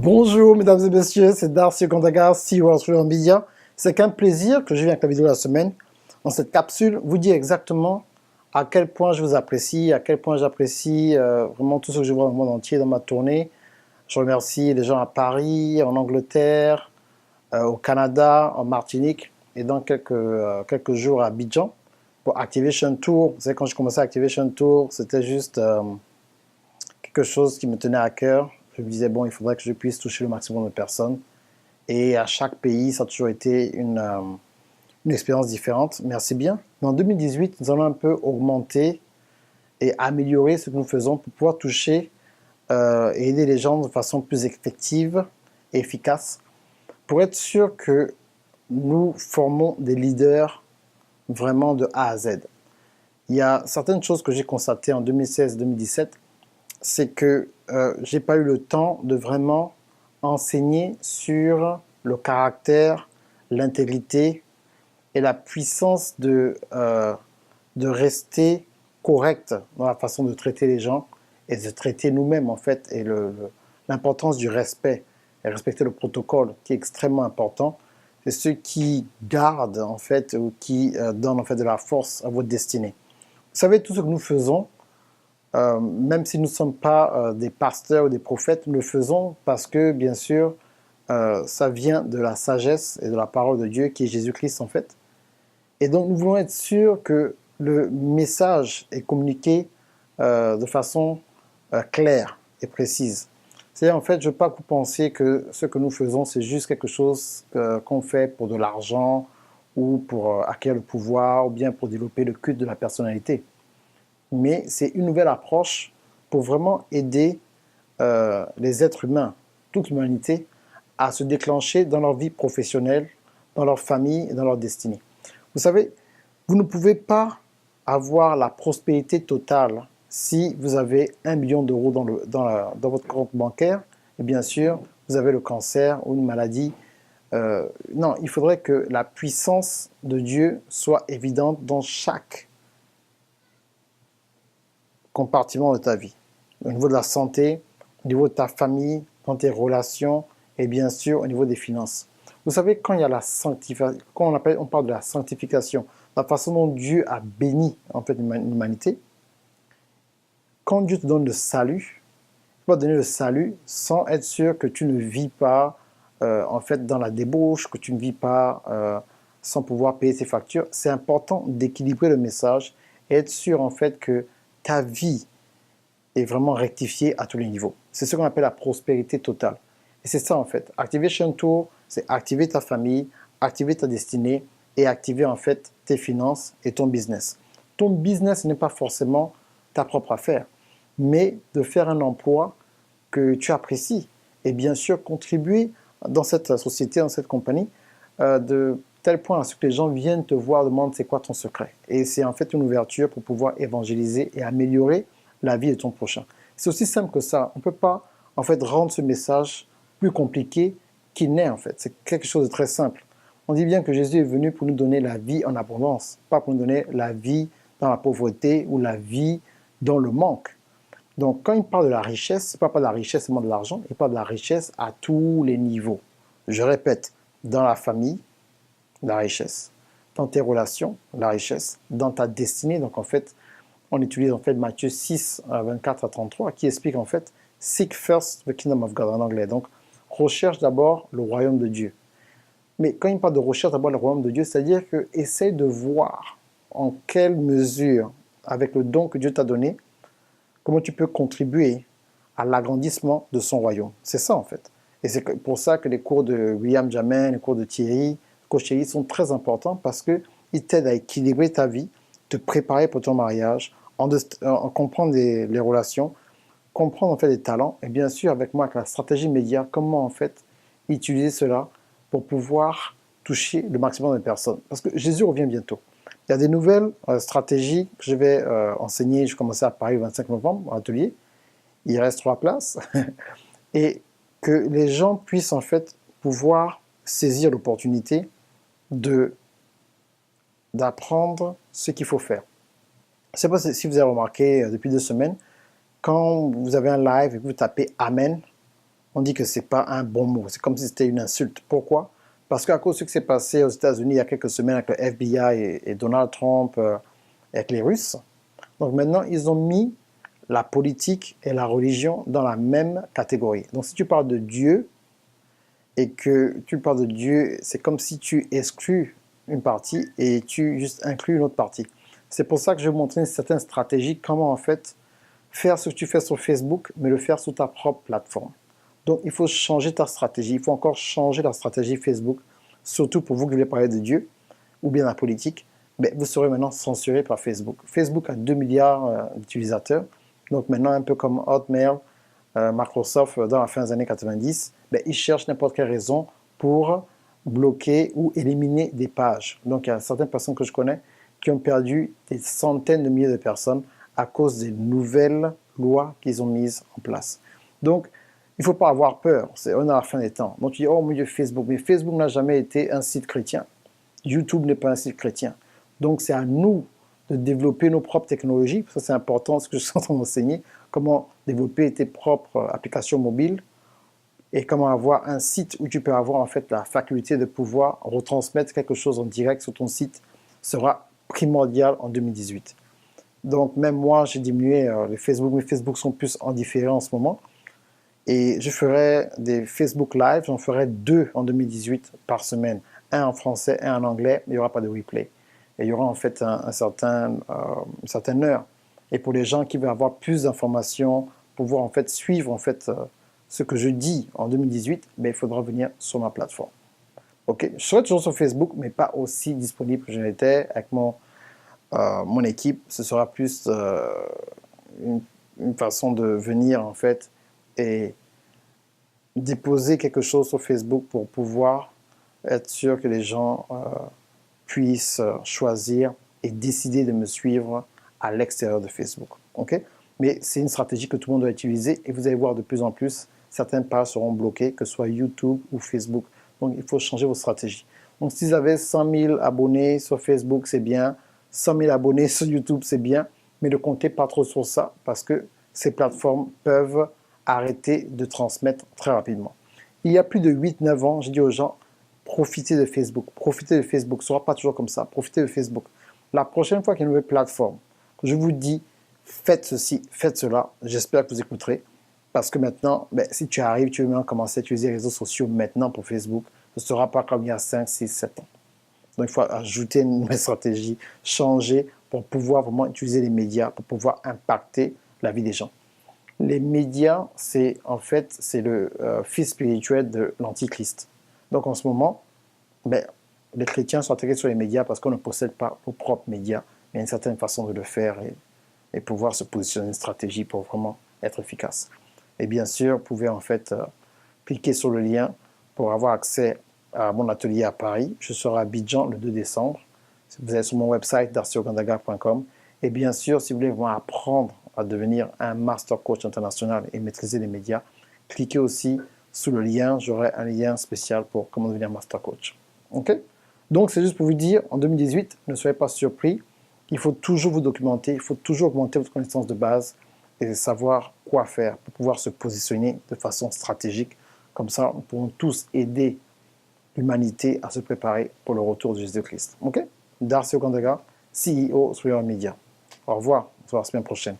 Bonjour mesdames et messieurs, c'est Darcy Kondaga, CEO Australian Media. C'est qu'un plaisir que je viens avec la vidéo de la semaine. Dans cette capsule, vous dire exactement à quel point je vous apprécie, à quel point j'apprécie vraiment tout ce que je vois dans le monde entier dans ma tournée. Je remercie les gens à Paris, en Angleterre, au Canada, en Martinique et dans quelques jours à Abidjan pour Activation Tour. Vous savez, quand je commençais Activation Tour, c'était juste quelque chose qui me tenait à cœur. Je me disais, bon, il faudrait que je puisse toucher le maximum de personnes. Et à chaque pays, ça a toujours été une expérience différente. Merci bien. Mais en 2018, nous allons un peu augmenter et améliorer ce que nous faisons pour pouvoir toucher et aider les gens de façon plus effective et efficace, pour être sûr que nous formons des leaders vraiment de A à Z. Il y a certaines choses que j'ai constatées en 2016-2017, c'est que j'ai pas eu le temps de vraiment enseigner sur le caractère, l'intégrité et la puissance de rester correct dans la façon de traiter les gens et de traiter nous-mêmes en fait, et l'importance du respect et respecter le protocole qui est extrêmement important. C'est ce qui garde en fait ou qui donne en fait de la force à votre destinée. Vous savez, tout ce que nous faisons, même si nous ne sommes pas des pasteurs ou des prophètes, nous le faisons parce que, bien sûr, ça vient de la sagesse et de la parole de Dieu qui est Jésus-Christ en fait. Et donc, nous voulons être sûrs que le message est communiqué de façon claire et précise. C'est-à-dire, en fait, je ne veux pas que vous pensiez que ce que nous faisons, c'est juste quelque chose qu'on fait pour de l'argent ou pour acquérir le pouvoir ou bien pour développer le culte de la personnalité. Mais c'est une nouvelle approche pour vraiment aider les êtres humains, toute l'humanité, à se déclencher dans leur vie professionnelle, dans leur famille et dans leur destinée. Vous savez, vous ne pouvez pas avoir la prospérité totale si vous avez 1 million d'euros dans votre compte bancaire et bien sûr, vous avez le cancer ou une maladie. Non, il faudrait que la puissance de Dieu soit évidente dans chaque compartiment de ta vie. Au niveau de la santé, au niveau de ta famille, dans tes relations et bien sûr au niveau des finances. Vous savez, quand il y a la sanctification, quand on parle de la sanctification, la façon dont Dieu a béni en fait l'humanité, quand Dieu te donne le salut, il va te donner le salut sans être sûr que tu ne vis pas en fait dans la débauche, que tu ne vis pas sans pouvoir payer tes factures. C'est important d'équilibrer le message et être sûr en fait que ta vie est vraiment rectifiée à tous les niveaux. C'est ce qu'on appelle la prospérité totale. Et c'est ça en fait. Activation Tour, c'est activer ta famille, activer ta destinée et activer en fait tes finances et ton business. Ton business n'est pas forcément ta propre affaire, mais de faire un emploi que tu apprécies et bien sûr contribuer dans cette société, dans cette compagnie, de tel point à ce que les gens viennent te voir, demandent c'est quoi ton secret. Et c'est en fait une ouverture pour pouvoir évangéliser et améliorer la vie de ton prochain. C'est aussi simple que ça. On ne peut pas en fait rendre ce message plus compliqué qu'il n'est en fait. C'est quelque chose de très simple. On dit bien que Jésus est venu pour nous donner la vie en abondance, pas pour nous donner la vie dans la pauvreté ou la vie dans le manque. Donc quand il parle de la richesse, ce n'est pas de la richesse seulement de l'argent, il parle de la richesse à tous les niveaux. Je répète, dans la famille, la richesse, dans tes relations, la richesse, dans ta destinée. Donc en fait, on utilise en fait Matthieu 6, 24 à 33, qui explique en fait « Seek first the kingdom of God » en anglais. Donc, recherche d'abord le royaume de Dieu. Mais quand il parle de recherche d'abord le royaume de Dieu, c'est-à-dire que essaie de voir en quelle mesure, avec le don que Dieu t'a donné, comment tu peux contribuer à l'agrandissement de son royaume. C'est ça en fait. Et c'est pour ça que les cours de William Jamen, les cours de Thierry, coach Thierry sont très importants parce qu'ils t'aident à équilibrer ta vie, te préparer pour ton mariage, en comprendre les relations, comprendre en fait les talents et bien sûr avec moi avec la stratégie média, comment en fait utiliser cela pour pouvoir toucher le maximum de personnes. Parce que Jésus revient bientôt. Il y a des nouvelles stratégies que je vais enseigner. Je commence à Paris le 25 novembre, en atelier. Il reste 3 places. Et que les gens puissent en fait pouvoir saisir l'opportunité d'apprendre ce qu'il faut faire. Je ne sais pas si vous avez remarqué depuis 2 semaines, quand vous avez un live et que vous tapez Amen, on dit que c'est pas un bon mot. C'est comme si c'était une insulte. Pourquoi? Parce qu'à cause de ce qui s'est passé aux États-Unis il y a quelques semaines avec le FBI et Donald Trump, avec les Russes, donc maintenant, ils ont mis la politique et la religion dans la même catégorie. Donc si tu parles de Dieu, et que tu parles de Dieu, c'est comme si tu exclus une partie et tu juste inclus une autre partie. C'est pour ça que je vais vous montrer une certaine stratégie, comment en fait faire ce que tu fais sur Facebook, mais le faire sur ta propre plateforme. Donc il faut changer ta stratégie, il faut encore changer la stratégie Facebook, surtout pour vous qui voulez parler de Dieu, ou bien la politique, mais vous serez maintenant censuré par Facebook. Facebook a 2 milliards d'utilisateurs, donc maintenant un peu comme Hotmail, Microsoft dans la fin des années 90, ben, ils cherchent n'importe quelle raison pour bloquer ou éliminer des pages. Donc il y a certaines personnes que je connais qui ont perdu des centaines de milliers de personnes à cause des nouvelles lois qu'ils ont mises en place. Donc il ne faut pas avoir peur, on est à la fin des temps. Donc tu dis, oh mon Dieu, Facebook, mais Facebook n'a jamais été un site chrétien. YouTube n'est pas un site chrétien. Donc c'est à nous de développer nos propres technologies. Ça c'est important, ce que je suis en train d'enseigner, comment développer tes propres applications mobiles et comment avoir un site où tu peux avoir en fait la faculté de pouvoir retransmettre quelque chose en direct sur ton site sera primordial en 2018. Donc même moi j'ai diminué les Facebook, mes Facebook sont plus en différé en ce moment et je ferai des Facebook Live, j'en ferai 2 en 2018 par semaine, un en français, un en anglais, mais il n'y aura pas de replay. Et il y aura en fait une certaine heure. Et pour les gens qui veulent avoir plus d'informations, pouvoir en fait suivre en fait ce que je dis en 2018, ben, il faudra venir sur ma plateforme. Ok, je serai toujours sur Facebook, mais pas aussi disponible que je l'étais avec mon équipe. Ce sera plus une façon de venir en fait et déposer quelque chose sur Facebook pour pouvoir être sûr que les gens puissent choisir et décider de me suivre à l'extérieur de Facebook. Okay? Mais c'est une stratégie que tout le monde doit utiliser et vous allez voir de plus en plus, certaines pages seront bloquées, que ce soit YouTube ou Facebook. Donc il faut changer vos stratégies. Donc si vous avez 100 000 abonnés sur Facebook, c'est bien. 100 000 abonnés sur YouTube, c'est bien. Mais ne comptez pas trop sur ça parce que ces plateformes peuvent arrêter de transmettre très rapidement. Il y a plus de 8-9 ans, j'ai dit aux gens, profitez de Facebook. Profitez de Facebook. Ce ne sera pas toujours comme ça. Profitez de Facebook. La prochaine fois qu'il y a une nouvelle plateforme, je vous dis, faites ceci, faites cela. J'espère que vous écouterez. Parce que maintenant, ben, si tu arrives, tu veux maintenant commencer à utiliser les réseaux sociaux maintenant pour Facebook, ce ne sera pas comme il y a 5, 6, 7 ans. Donc il faut ajouter une nouvelle stratégie, changer pour pouvoir vraiment utiliser les médias, pour pouvoir impacter la vie des gens. Les médias, c'est en fait, c'est le fils spirituel de l'Antichrist. Donc en ce moment, ben, les chrétiens sont attaqués sur les médias parce qu'on ne possède pas nos propres médias. Il y a une certaine façon de le faire et pouvoir se positionner une stratégie pour vraiment être efficace. Et bien sûr, vous pouvez en fait cliquer sur le lien pour avoir accès à mon atelier à Paris. Je serai à Abidjan le 2 décembre. Vous allez sur mon website darcyogandaga.com. Et bien sûr, si vous voulez vraiment apprendre à devenir un master coach international et maîtriser les médias, cliquez aussi sous le lien. J'aurai un lien spécial pour comment devenir master coach. Ok? Donc, c'est juste pour vous dire, en 2018, ne soyez pas surpris. Il faut toujours vous documenter, il faut toujours augmenter votre connaissance de base et savoir quoi faire pour pouvoir se positionner de façon stratégique. Comme ça, nous pourrons tous aider l'humanité à se préparer pour le retour de Jésus-Christ. Ok? Darcy Okandaga, CEO sur les médias. Au revoir, on se voit la semaine prochaine.